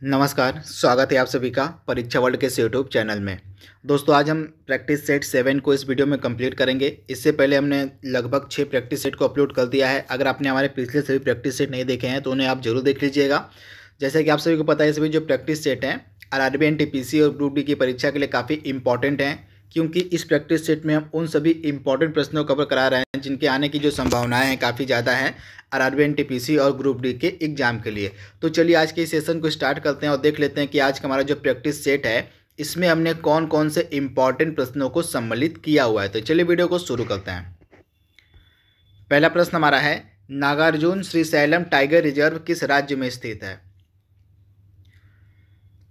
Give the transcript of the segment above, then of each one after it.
नमस्कार, स्वागत है आप सभी का परीक्षा वर्ल्ड के इस यूट्यूब चैनल में। दोस्तों, आज हम प्रैक्टिस सेट 7 को इस वीडियो में कंप्लीट करेंगे। इससे पहले हमने लगभग 6 प्रैक्टिस सेट को अपलोड कर दिया है। अगर आपने हमारे पिछले सभी प्रैक्टिस सेट नहीं देखे हैं तो उन्हें आप जरूर देख लीजिएगा। जैसे कि आप सभी को पता है, सभी जो प्रैक्टिस सेट हैं आरआरबी एनटीपीसी और ग्रुप डी की परीक्षा के लिए काफ़ी इंपॉर्टेंट हैं, क्योंकि इस प्रैक्टिस सेट में हम उन सभी इंपॉर्टेंट प्रश्नों को कवर करा रहे हैं जिनके आने की जो संभावनाएं हैं काफ़ी ज़्यादा हैं आरआरबी एनटीपीसी और ग्रुप डी के एग्जाम के लिए। तो चलिए आज के इस सेशन को स्टार्ट करते हैं और देख लेते हैं कि आज का हमारा जो प्रैक्टिस सेट है इसमें हमने कौन कौन से इंपॉर्टेंट प्रश्नों को सम्मिलित किया हुआ है। तो चलिए वीडियो को शुरू करते हैं। पहला प्रश्न हमारा है, नागार्जुन श्रीशैलम टाइगर रिजर्व किस राज्य में स्थित है?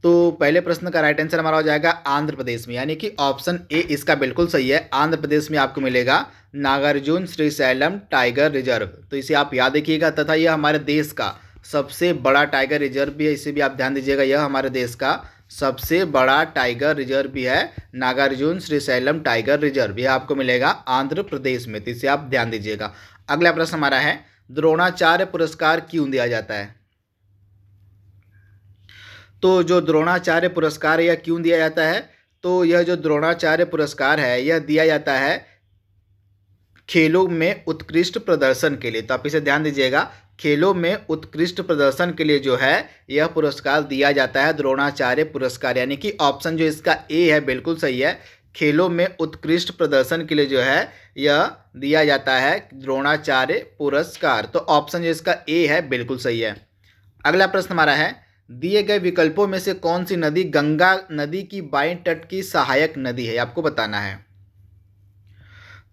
तो पहले प्रश्न का राइट आंसर हमारा हो जाएगा आंध्र प्रदेश में, यानी कि ऑप्शन ए इसका बिल्कुल सही है। आंध्र प्रदेश में आपको मिलेगा नागार्जुन श्रीशैलम टाइगर रिजर्व। तो इसे आप याद रखिएगा, तथा यह हमारे देश का सबसे बड़ा टाइगर रिजर्व भी है। इसे भी आप ध्यान दीजिएगा, यह हमारे देश का सबसे बड़ा टाइगर रिजर्व भी है, नागार्जुन श्रीशैलम टाइगर रिजर्व। यह आपको मिलेगा आंध्र प्रदेश में, तो इसे आप ध्यान दीजिएगा। अगला प्रश्न हमारा है, द्रोणाचार्य पुरस्कार क्यों दिया जाता है? तो जो द्रोणाचार्य पुरस्कार है यह क्यों दिया जाता है? तो यह जो द्रोणाचार्य पुरस्कार है यह दिया जाता है खेलों में उत्कृष्ट प्रदर्शन के लिए। तो आप इसे ध्यान दीजिएगा, खेलों में उत्कृष्ट प्रदर्शन के लिए जो है यह पुरस्कार दिया जाता है, द्रोणाचार्य पुरस्कार। यानी कि ऑप्शन जो इसका ए है बिल्कुल सही है। खेलों में उत्कृष्ट प्रदर्शन के लिए जो है यह दिया जाता है द्रोणाचार्य पुरस्कार। तो ऑप्शन जो इसका ए है बिल्कुल सही है। अगला प्रश्न हमारा है, दिए गए विकल्पों में से कौन सी नदी गंगा नदी की बाएं तट की सहायक नदी है? आपको बताना है।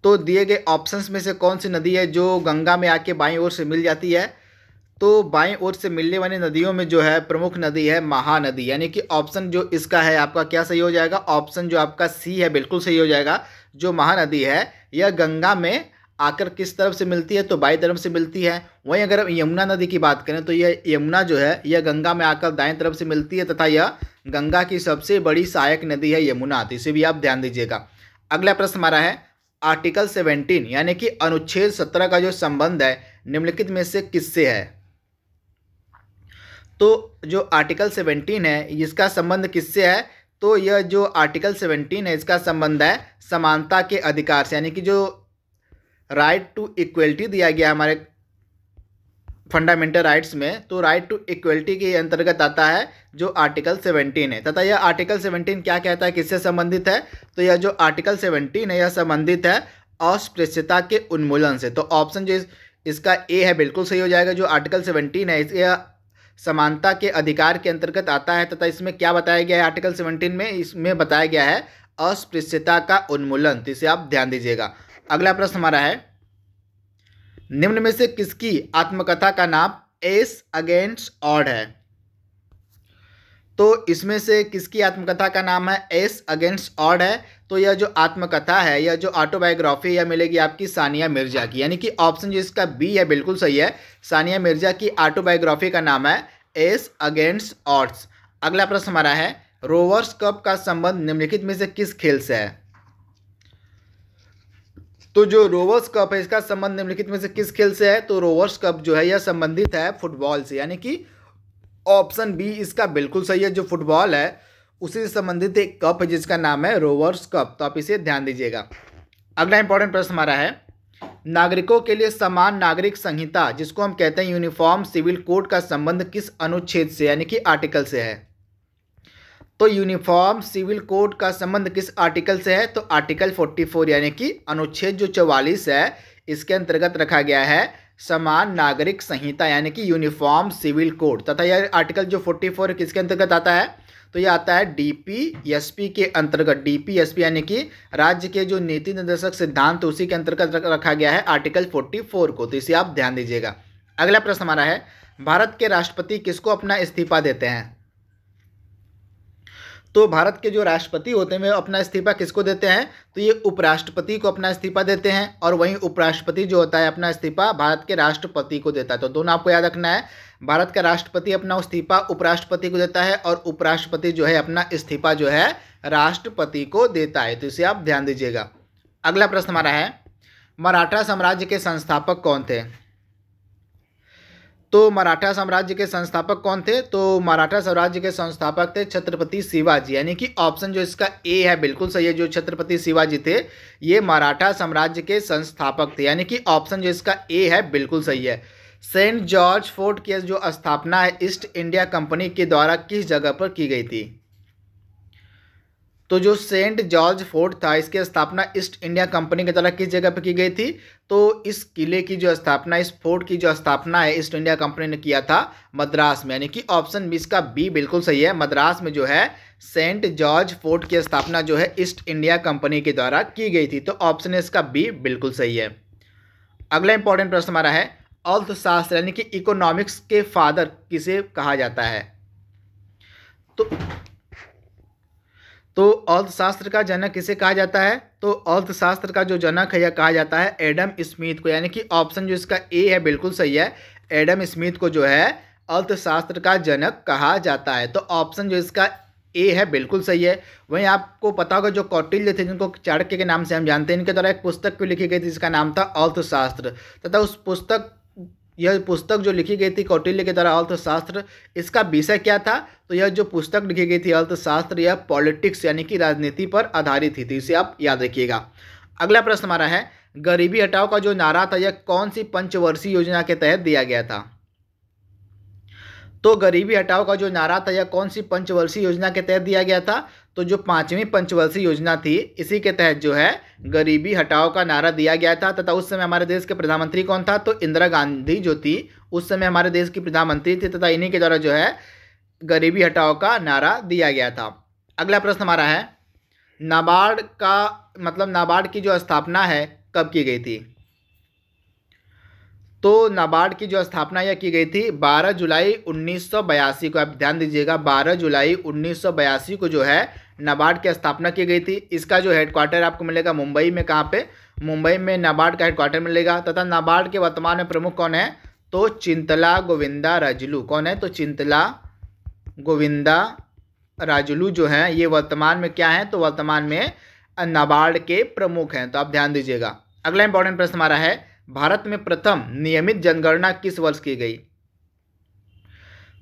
तो दिए गए ऑप्शंस में से कौन सी नदी है जो गंगा में आके बाईं ओर से मिल जाती है? तो बाईं ओर से मिलने वाली नदियों में जो है प्रमुख नदी है महानदी। यानी कि ऑप्शन जो इसका है आपका क्या सही हो जाएगा? ऑप्शन जो आपका सी है बिल्कुल सही हो जाएगा। जो महानदी है यह गंगा में आकर किस तरफ से मिलती है? तो बाईं तरफ से मिलती है। वहीं अगर यमुना नदी की बात करें तो यह यमुना जो है यह गंगा में आकर दाएं तरफ से मिलती है, तथा यह गंगा की सबसे बड़ी सहायक नदी है यमुना। तो इसे भी आप ध्यान दीजिएगा। अगला प्रश्न हमारा है, आर्टिकल 17 यानी कि अनुच्छेद 17 का जो संबंध है निम्नलिखित में से किससे है? तो जो आर्टिकल 17 है इसका संबंध किससे है? तो यह जो आर्टिकल 17 है इसका संबंध है समानता के अधिकार से। यानी कि जो राइट टू इक्वलिटी दिया गया हमारे फंडामेंटल राइट्स में, तो राइट टू इक्वलिटी के अंतर्गत आता है जो आर्टिकल 17 है। तथा यह आर्टिकल 17 क्या कहता है, किससे संबंधित है? तो यह जो आर्टिकल 17 है यह संबंधित है अस्पृश्यता के उन्मूलन से। तो ऑप्शन जो इसका ए है बिल्कुल सही हो जाएगा। जो आर्टिकल 17 है यह समानता के अधिकार के अंतर्गत आता है, तथा इसमें क्या बताया गया है आर्टिकल 17 में? इसमें बताया गया है अस्पृश्यता का उन्मूलन। तो इसे आप ध्यान दीजिएगा। अगला प्रश्न हमारा है, निम्न में से किसकी आत्मकथा का नाम एस अगेंस्ट ऑड है? तो इसमें से किसकी आत्मकथा का नाम है एस अगेंस्ट ऑड है? तो यह जो आत्मकथा है यह जो ऑटोबायोग्राफी यह मिलेगी आपकी सानिया मिर्जा की। यानी कि ऑप्शन जो इसका बी है बिल्कुल सही है। सानिया मिर्जा की ऑटोबायोग्राफी का नाम है एस अगेंस्ट ऑड्स। अगला प्रश्न हमारा है, रोवर्स कप का संबंध निम्नलिखित में से किस खेल से है? तो जो रोवर्स कप है इसका संबंध निम्नलिखित में से किस खेल से है? तो रोवर्स कप जो है यह संबंधित है फुटबॉल से। यानी कि ऑप्शन बी इसका बिल्कुल सही है। जो फुटबॉल है उसी से संबंधित एक कप है जिसका नाम है रोवर्स कप। तो आप इसे ध्यान दीजिएगा। अगला इंपॉर्टेंट प्रश्न हमारा है, नागरिकों के लिए समान नागरिक संहिता जिसको हम कहते हैं यूनिफॉर्म सिविल कोड का संबंध किस अनुच्छेद से यानी कि आर्टिकल से है? तो यूनिफॉर्म सिविल कोड का संबंध किस आर्टिकल से है? तो आर्टिकल 44 यानी कि अनुच्छेद जो 44 है इसके अंतर्गत रखा गया है समान नागरिक संहिता यानी कि यूनिफॉर्म सिविल कोड। तथा यह आर्टिकल जो 44 किसके अंतर्गत आता है? तो यह आता है डीपीएसपी के अंतर्गत। डीपीएसपी यानी कि राज्य के जो नीति निर्देशक सिद्धांत उसी के अंतर्गत रखा गया है आर्टिकल 44 को। तो इसे आप ध्यान दीजिएगा। अगला प्रश्न हमारा है, भारत के राष्ट्रपति किसको अपना इस्तीफा देते हैं? तो भारत के जो राष्ट्रपति होते हैं वे अपना इस्तीफा किसको देते हैं? तो ये उपराष्ट्रपति को अपना इस्तीफा देते हैं, और वहीं उपराष्ट्रपति जो होता है अपना इस्तीफा भारत के राष्ट्रपति को देता है। तो दोनों आपको याद रखना है, भारत का राष्ट्रपति अपना इस्तीफा उपराष्ट्रपति को देता है और उपराष्ट्रपति जो है अपना इस्तीफा जो है राष्ट्रपति को देता है। तो इसे आप ध्यान दीजिएगा। अगला प्रश्न हमारा है, मराठा साम्राज्य के संस्थापक कौन थे? तो मराठा साम्राज्य के संस्थापक कौन थे? तो मराठा साम्राज्य के संस्थापक थे छत्रपति शिवाजी, यानी कि ऑप्शन जो इसका ए है बिल्कुल सही है। जो छत्रपति शिवाजी थे ये मराठा साम्राज्य के संस्थापक थे, यानी कि ऑप्शन जो इसका ए है बिल्कुल सही है। सेंट जॉर्ज फोर्ट की जो स्थापना है ईस्ट इंडिया कंपनी के द्वारा किस जगह पर की गई थी? तो जो सेंट जॉर्ज फोर्ट था इसकी स्थापना ईस्ट इंडिया कंपनी के द्वारा किस जगह पर की गई थी? तो इस किले की जो स्थापना, इस फोर्ट की जो स्थापना है ईस्ट इंडिया कंपनी ने किया था मद्रास में, यानी कि ऑप्शन बी इसका बी बिल्कुल सही है। मद्रास में जो है सेंट जॉर्ज फोर्ट की स्थापना जो है ईस्ट इंडिया कंपनी के द्वारा की गई थी, तो ऑप्शन इसका बी बिल्कुल सही है। अगला इंपॉर्टेंट प्रश्न हमारा है अर्थशास्त्र यानी कि इकोनॉमिक्स के फादर किसे कहा जाता है? तो अर्थशास्त्र का जनक किसे कहा जाता है? तो अर्थशास्त्र का जो जनक है यह कहा जाता है एडम स्मिथ को, यानी कि ऑप्शन जो इसका ए है बिल्कुल सही है। एडम स्मिथ को जो है अर्थशास्त्र का जनक कहा जाता है, तो ऑप्शन जो इसका ए है बिल्कुल सही है। वहीं आपको पता होगा जो कौटिल्य थे जिनको चाणक्य के नाम से हम जानते हैं, इनके द्वारा एक पुस्तक भी लिखी गई थी जिसका नाम था अर्थशास्त्र, तथा यह पुस्तक जो लिखी गई थी कौटिल्य के द्वारा अर्थशास्त्र, इसका विषय क्या था? तो यह जो पुस्तक लिखी गई थी अर्थशास्त्र यह पॉलिटिक्स यानी कि राजनीति पर आधारित थी, तो इसे आप याद रखिएगा। अगला प्रश्न हमारा है गरीबी हटाओ का जो नारा था यह कौन सी पंचवर्षीय योजना के तहत दिया गया था? तो गरीबी हटाओ का जो नारा था यह कौन सी पंचवर्षीय योजना के तहत दिया गया था? तो जो 5वीं पंचवर्षीय योजना थी इसी के तहत जो है गरीबी हटाओ का नारा दिया गया था, तथा उस समय हमारे देश के प्रधानमंत्री कौन था? तो इंदिरा गांधी जो थी उस समय हमारे देश की प्रधानमंत्री थी, तथा इन्हीं के द्वारा जो है गरीबी हटाओ का नारा दिया गया था। अगला प्रश्न हमारा है नाबार्ड की जो स्थापना है कब की गई थी? तो नाबार्ड की जो स्थापना यह की गई थी 12 जुलाई 1982 को, आप ध्यान दीजिएगा 12 जुलाई 1982 को जो है नाबार्ड की स्थापना की गई थी। इसका जो हेडक्वार्टर आपको मिलेगा मुंबई में। कहाँ पे? मुंबई में नाबार्ड का हेडक्वार्टर मिलेगा, तथा नाबार्ड के वर्तमान में प्रमुख कौन है? तो चिंतला गोविंदा राजुलू। कौन है? तो चिंतला गोविंदा राजुलू जो हैं ये वर्तमान में क्या है? तो वर्तमान में नाबार्ड के प्रमुख हैं, तो आप ध्यान दीजिएगा। अगला इंपॉर्टेंट प्रश्न हमारा है भारत में प्रथम नियमित जनगणना किस वर्ष की गई?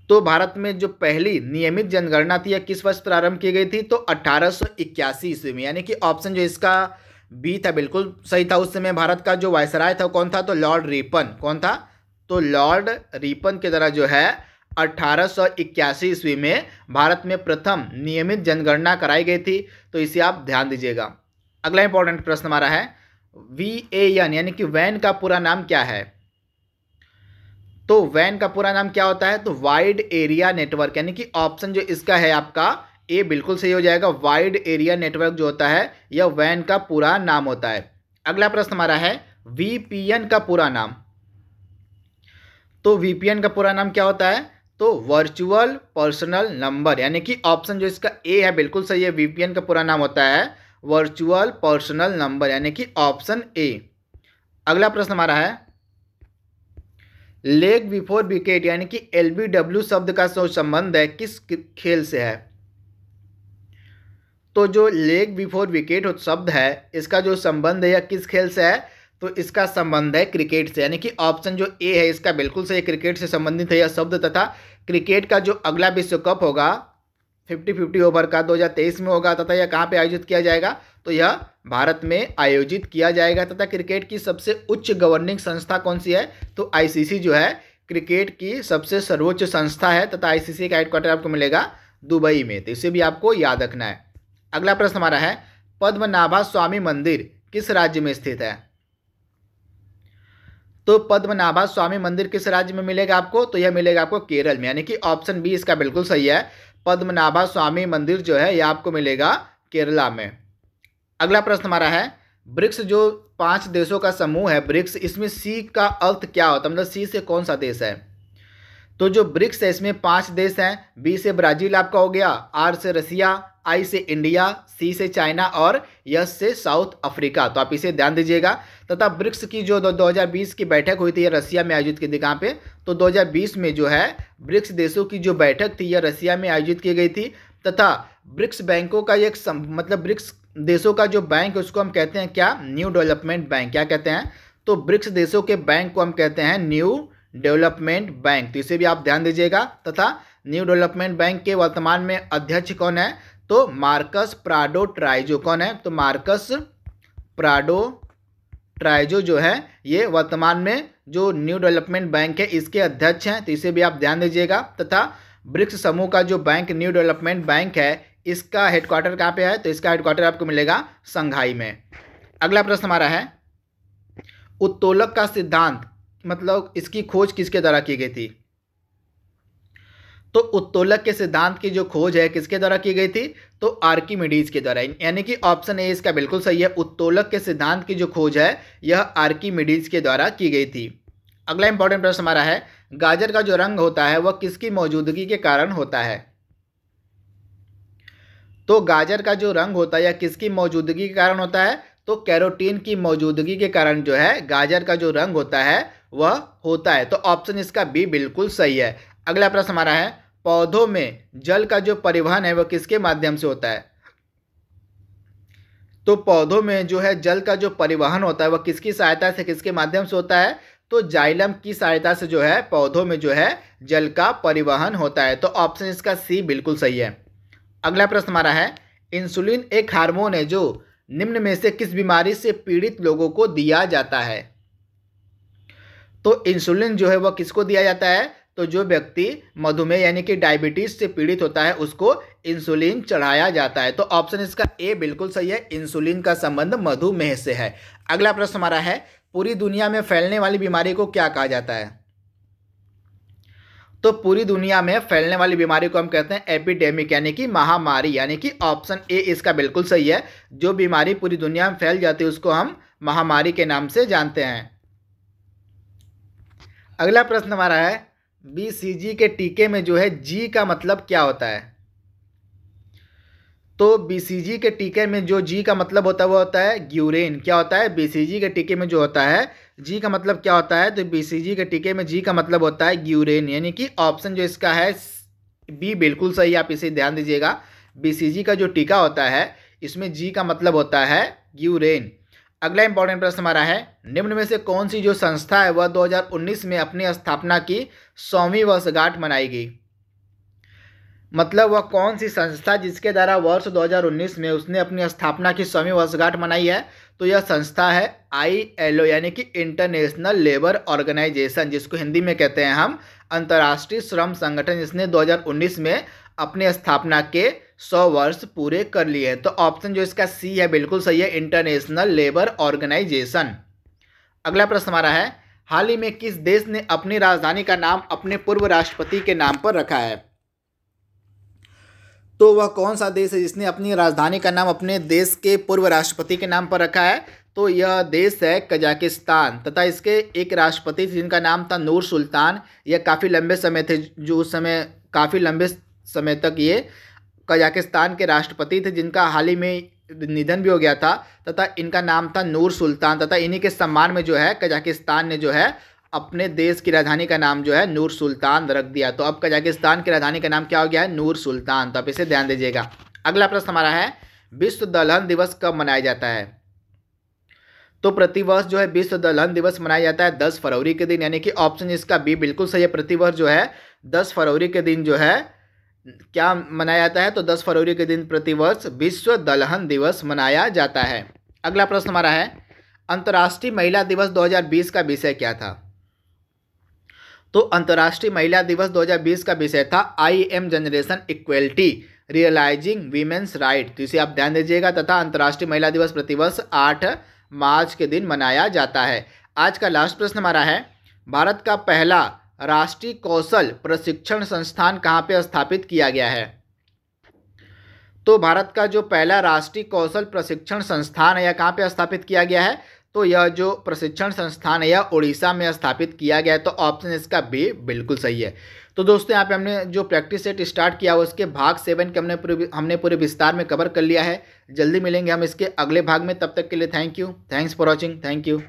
तो भारत में जो पहली नियमित जनगणना थी यह किस वर्ष प्रारंभ की गई थी? तो 1881 ईस्वी में, यानी कि ऑप्शन जो इसका बी था बिल्कुल सही था। उस समय भारत का जो वायसराय था कौन था? तो लॉर्ड रिपन। कौन था? तो लॉर्ड रिपन के द्वारा जो है 1881 ईस्वी में भारत में प्रथम नियमित जनगणना कराई गई थी, तो इसे आप ध्यान दीजिएगा। अगला इंपॉर्टेंट प्रश्न हमारा है VAN यानी कि वैन का पूरा नाम क्या है? तो वैन का पूरा नाम क्या होता है? तो वाइड एरिया नेटवर्क, यानी कि ऑप्शन जो इसका है आपका ए बिल्कुल सही हो जाएगा। वाइड एरिया नेटवर्क जो होता है यह वैन का पूरा नाम होता है। अगला प्रश्न हमारा है VPN का पूरा नाम। तो VPN का पूरा नाम क्या होता है? तो वर्चुअल पर्सनल नंबर, यानी कि ऑप्शन जो इसका ए है बिल्कुल सही है। VPN का पूरा नाम होता है वर्चुअल पर्सनल नंबर, यानी कि ऑप्शन ए। अगला प्रश्न हमारा है लेग बिफोर विकेट यानी कि LBW शब्द का संबंध है किस खेल से है? तो जो लेग बिफोर विकेट शब्द है इसका जो संबंध है यह किस खेल से है? तो इसका संबंध है क्रिकेट से, यानी कि ऑप्शन जो ए है इसका बिल्कुल सही, क्रिकेट से संबंधित है यह शब्द। तथा क्रिकेट का जो अगला विश्व कप होगा 50-50 ओवर का 2023 में होगा, तथा यह कहाँ पे आयोजित किया जाएगा? तो यह भारत में आयोजित किया जाएगा। तथा क्रिकेट की सबसे उच्च गवर्निंग संस्था कौन सी है? तो ICC जो है क्रिकेट की सबसे सर्वोच्च संस्था है, तथा ICC का हेडक्वार्टर आपको मिलेगा दुबई में, तो इसे भी आपको याद रखना है। अगला प्रश्न हमारा है पद्मनाभा स्वामी मंदिर किस राज्य में स्थित है? तो पद्मनाभा स्वामी मंदिर किस राज्य में मिलेगा आपको? तो यह मिलेगा आपको केरल में, यानी कि ऑप्शन बी इसका बिल्कुल सही है। पद्मनाभा स्वामी मंदिर जो है यह आपको मिलेगा केरला में। अगला प्रश्न हमारा है ब्रिक्स जो 5 देशों का समूह है ब्रिक्स, इसमें सी का अर्थ क्या होता है? मतलब सी से कौन सा देश है? तो जो ब्रिक्स है इसमें 5 देश हैं। बी से ब्राजील आपका हो गया, आर से रसिया, आई से इंडिया, सी से चाइना और एस से साउथ अफ्रीका, तो आप इसे ध्यान दीजिएगा। तथा ब्रिक्स की जो 2020 की बैठक हुई थी यह रसिया में आयोजित की थी। कहाँ पे? तो 2020 में जो है ब्रिक्स देशों की जो बैठक थी यह रसिया में आयोजित की गई थी। तथा ब्रिक्स बैंकों का एक मतलब ब्रिक्स देशों का जो बैंक है उसको हम कहते हैं क्या? New development bank. क्या कहते हैं? तो ब्रिक्स देशों के बैंक को हम कहते हैं न्यू डेवलपमेंट बैंक, तो इसे भी आप ध्यान दीजिएगा। तथा न्यू डेवलपमेंट बैंक के वर्तमान में अध्यक्ष कौन है, तो मार्कस प्राडो ट्राइजो। कौन है, तो मार्कस प्राडो ट्राइजो जो है ये वर्तमान में जो न्यू डेवलपमेंट बैंक है इसके अध्यक्ष हैं, तो इसे भी आप ध्यान दीजिएगा। तथा ब्रिक्स समूह का जो बैंक न्यू डेवलपमेंट बैंक है इसका हेडक्वार्टर कहाँ पे है, तो इसका हेडक्वार्टर आपको मिलेगा संघाई में। अगला प्रश्न हमारा है, उत्तोलक का सिद्धांत मतलब इसकी खोज किसके द्वारा की गई थी। तो उत्तोलक के सिद्धांत की जो खोज है किसके द्वारा की गई थी, तो आर्किमिडीज के द्वारा, यानी कि ऑप्शन ए इसका बिल्कुल सही है। उत्तोलक के सिद्धांत की जो खोज है यह आर्किमिडीज के द्वारा की गई थी। अगला इंपॉर्टेंट प्रश्न हमारा है, गाजर का जो रंग होता है वह किसकी मौजूदगी के कारण होता है। तो गाजर का जो रंग होता है या किसकी मौजूदगी के कारण होता है, तो कैरोटीन की मौजूदगी के कारण जो है गाजर का जो रंग होता है वह होता है। तो ऑप्शन इसका बी बिल्कुल सही है। अगला प्रश्न हमारा है, पौधों में जल का जो परिवहन है वह किसके माध्यम से होता है। तो पौधों में जो है जल का जो परिवहन होता है वह किसकी सहायता से, किसके माध्यम से होता है, तो जाइलम की सहायता से जो है पौधों में जो है जल का परिवहन होता है। तो ऑप्शन इसका सी बिल्कुल सही है। अगला प्रश्न हमारा है, इंसुलिन एक हार्मोन है जो निम्न में से किस बीमारी से पीड़ित लोगों को दिया जाता है। तो इंसुलिन जो है वह किसको दिया जाता है, तो जो व्यक्ति मधुमेह यानी कि डायबिटीज से पीड़ित होता है उसको इंसुलिन चढ़ाया जाता है। तो ऑप्शन इसका ए बिल्कुल सही है, इंसुलिन का संबंध मधुमेह से है। अगला प्रश्न हमारा है, पूरी दुनिया में फैलने वाली बीमारी को क्या कहा जाता है। तो पूरी दुनिया में फैलने वाली बीमारी को हम कहते हैं एपिडेमिक यानी कि महामारी, यानी कि ऑप्शन ए इसका बिल्कुल सही है। जो बीमारी पूरी दुनिया में फैल जाती है उसको हम महामारी के नाम से जानते हैं। अगला प्रश्न हमारा है, बीसीजी के टीके में जो है जी का मतलब क्या होता है। तो बीसीजी के टीके में जो जी का मतलब होता है वो होता है ग्यूरेन। क्या होता है, बीसीजी के टीके में जो होता है जी का मतलब क्या होता है, तो बीसीजी के टीके में जी का मतलब होता है ग्यूरेन, यानी कि ऑप्शन जो इसका है बी बिल्कुल सही, आप इसे ध्यान दीजिएगा। बीसीजी का जो टीका होता है इसमें जी का मतलब होता है ग्यूरेन। अगला इंपॉर्टेंट प्रश्न हमारा है, निम्न में से कौन सी जो संस्था है वह 2019 में अपनी स्थापना की 100वीं वर्षगांठ मनाएगी। मतलब वह कौन सी संस्था जिसके द्वारा वर्ष 2019 में उसने अपनी स्थापना की 100वीं वर्षगांठ मनाई है, तो यह संस्था है ILO यानी कि इंटरनेशनल लेबर ऑर्गेनाइजेशन, जिसको हिंदी में कहते हैं हम अंतर्राष्ट्रीय श्रम संगठन, जिसने 2019 में अपने स्थापना के 100 वर्ष पूरे कर लिए हैं। तो ऑप्शन जो इसका सी है बिल्कुल सही है, इंटरनेशनल लेबर ऑर्गेनाइजेशन। अगला प्रश्न हमारा है, हाल ही में किस देश ने अपनी राजधानी का नाम अपने पूर्व राष्ट्रपति के नाम पर रखा है। तो वह कौन सा देश है जिसने अपनी राजधानी का नाम अपने देश के पूर्व राष्ट्रपति के नाम पर रखा है, तो यह देश है कजाकिस्तान। तथा इसके एक राष्ट्रपति थे जिनका नाम था नूर सुल्तान। यह काफ़ी लंबे समय थे, जो उस समय काफ़ी लंबे समय तक ये कजाकिस्तान के राष्ट्रपति थे, जिनका हाल ही में निधन भी हो गया था। तथा इनका नाम था नूर सुल्तान। तथा इन्हीं के सम्मान में जो है कजाकिस्तान ने जो है अपने देश की राजधानी का नाम जो है नूर सुल्तान रख दिया। तो अब कजाकिस्तान की राजधानी का नाम क्या हो गया है, नूर सुल्तान। तो आप इसे ध्यान दीजिएगा। अगला प्रश्न हमारा है, विश्व दलहन दिवस कब मनाया जाता है। तो प्रतिवर्ष जो है विश्व दलहन दिवस मनाया जाता है 10 फरवरी के दिन, यानी कि ऑप्शन इसका बी बिल्कुल सही है। प्रतिवर्ष जो है 10 फरवरी के दिन जो है क्या मनाया जाता है, तो 10 फरवरी के दिन प्रतिवर्ष विश्व दलहन दिवस मनाया जाता है। अगला प्रश्न हमारा है, अंतर्राष्ट्रीय महिला दिवस 2020 का विषय क्या था। तो अंतर्राष्ट्रीय महिला दिवस 2020 का विषय था I am generation equality realising women's right. तो इसे आप ध्यान दीजिएगा। तथा अंतर्राष्ट्रीय महिला दिवस प्रतिवर्ष 8 मार्च के दिन मनाया जाता है। आज का लास्ट प्रश्न हमारा है, भारत का पहला राष्ट्रीय कौशल प्रशिक्षण संस्थान कहाँ पे स्थापित किया गया है। तो भारत का जो पहला राष्ट्रीय कौशल प्रशिक्षण संस्थान है यह कहाँ पे स्थापित किया गया है, तो यह जो प्रशिक्षण संस्थान है यह उड़ीसा में स्थापित किया गया है। तो ऑप्शन इसका बी बिल्कुल सही है। तो दोस्तों यहाँ पे हमने जो प्रैक्टिस सेट स्टार्ट किया उसके भाग 7 के हमने पूरे विस्तार में कवर कर लिया है। जल्दी मिलेंगे हम इसके अगले भाग में, तब तक के लिए thank you, thanks for watching, thank you.